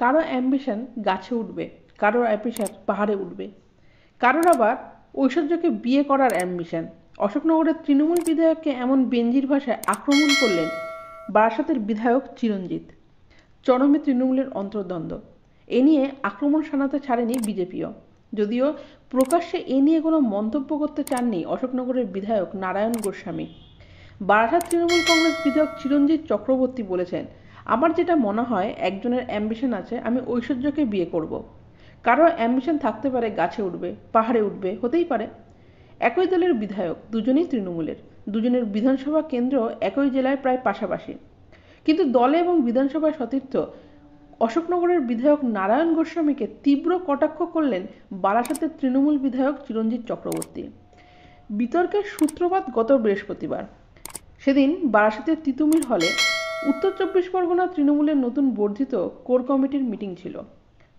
কারো অ্যাম্বিশন গাছে উঠবে, কারোর অ্যাম্বিশন পাহাড়ে উঠবে, কারোর আবার ঐশ্বর্যকে বিয়ে করার অ্যাম্বিশন। অশোকনগরের তৃণমূল বিধায়ককে এমন বেঞ্জির ভাষায় আক্রমণ করলেন বারাসতের বিধায়ক চিরঞ্জিত। চরমে তৃণমূলের অন্তর্দ্বন্দ্ব। এ নিয়ে আক্রমণ শানাতে ছাড়েনি বিজেপিও, যদিও প্রকাশ্যে এ নিয়ে কোনো মন্তব্য করতে চাননি অশোকনগরের বিধায়ক নারায়ণ গোস্বামী। বারাসাত তৃণমূল কংগ্রেস বিধায়ক চিরঞ্জিত চক্রবর্তী বলেছেন, আমার যেটা মনে হয় একজনের অ্যাম্বিশন আছে আমি ঐশ্বর্যকে বিয়ে করব। কারো অ্যাম্বিশন থাকতে পারে গাছে উঠবে, পাহাড়ে উঠবে, হতেই পারে। একই দলের বিধায়ক, দুজনেই তৃণমূলের, দুজনের বিধানসভা কেন্দ্র একই জেলায় প্রায় পাশাপাশি, কিন্তু দলে এবং বিধানসভায় সতীর্থ অশোকনগরের বিধায়ক নারায়ণ গোস্বামীকে তীব্র কটাক্ষ করলেন বারাসাতের তৃণমূল বিধায়ক চিরঞ্জিত চক্রবর্তী। বিতর্কের সূত্রপাত গত বৃহস্পতিবার। সেদিন বারাসাতের তিতুমির হলে উত্তর চব্বিশ পরগনা তৃণমূলের নতুন বর্ধিত কোর কমিটির মিটিং ছিল।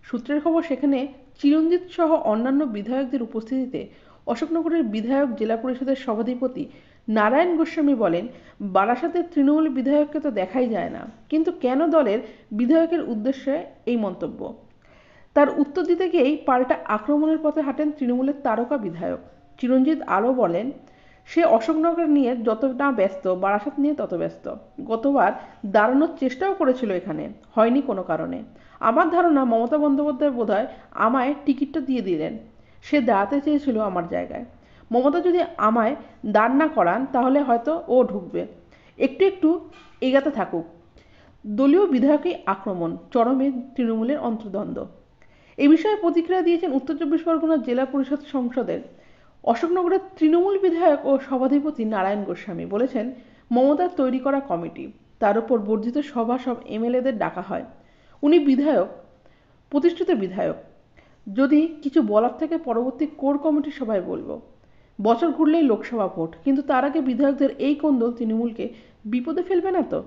সূত্রের খবর, সেখানে চিরঞ্জিত সহ অন্যান্য বিধায়কদের উপস্থিতিতে অশোকনগরের বিধায়ক জেলা পরিষদের সভাধিপতি নারায়ণ গোস্বামী বলেন, বারাসাতের তৃণমূল বিধায়ককে তো দেখাই যায় না, কিন্তু কেন দলের বিধায়কের উদ্দেশ্যে এই মন্তব্য? তার উত্তর দিতে গিয়েই পাল্টা আক্রমণের পথে হাঁটেন তৃণমূলের তারকা বিধায়ক। চিরঞ্জিত আরও বলেন, সে অশোকনগর নিয়ে যতটা ব্যস্ত, বারাসাত নিয়ে তত ব্যস্ত। গতবার দাঁড়ানোর চেষ্টাও করেছিল এখানে, হয়নি কোনো কারণে। আমার ধারণা মমতা বন্দ্যোপাধ্যায় বোধহয় আমায় টিকিটটা দিয়ে দিলেন, সে দাঁড়াতে চেয়েছিল আমার জায়গায়। মমতা যদি আমায় দাঁড় না করান তাহলে হয়তো ও ঢুকবে, একটু একটু এগাতে থাকুক। দলীয় বিধায়কই আক্রমণ, চরমে তৃণমূলের অন্তর্দ্বন্দ্ব। এ বিষয়ে প্রতিক্রিয়া দিয়েছেন উত্তর চব্বিশ পরগনা জেলা পরিষদ সংসদের অশোকনগরের তৃণমূল বিধায়ক ও সভাধিপতি নারায়ণ গোস্বামী। বলেছেন, মমতার তৈরি করা কমিটি, তার উপর বর্ধিত সভা, সব এমএলএদের ডাকা হয়। উনি বিধায়ক, প্রতিষ্ঠিত বিধায়ক, যদি কিছু বলার থেকে পরবর্তী কোর কমিটির সভায় বলবো। বছর ঘুরলেই লোকসভা ভোট, কিন্তু তার আগে বিধায়কদের এই কোন্দল তৃণমূলকে বিপদে ফেলবে না তো?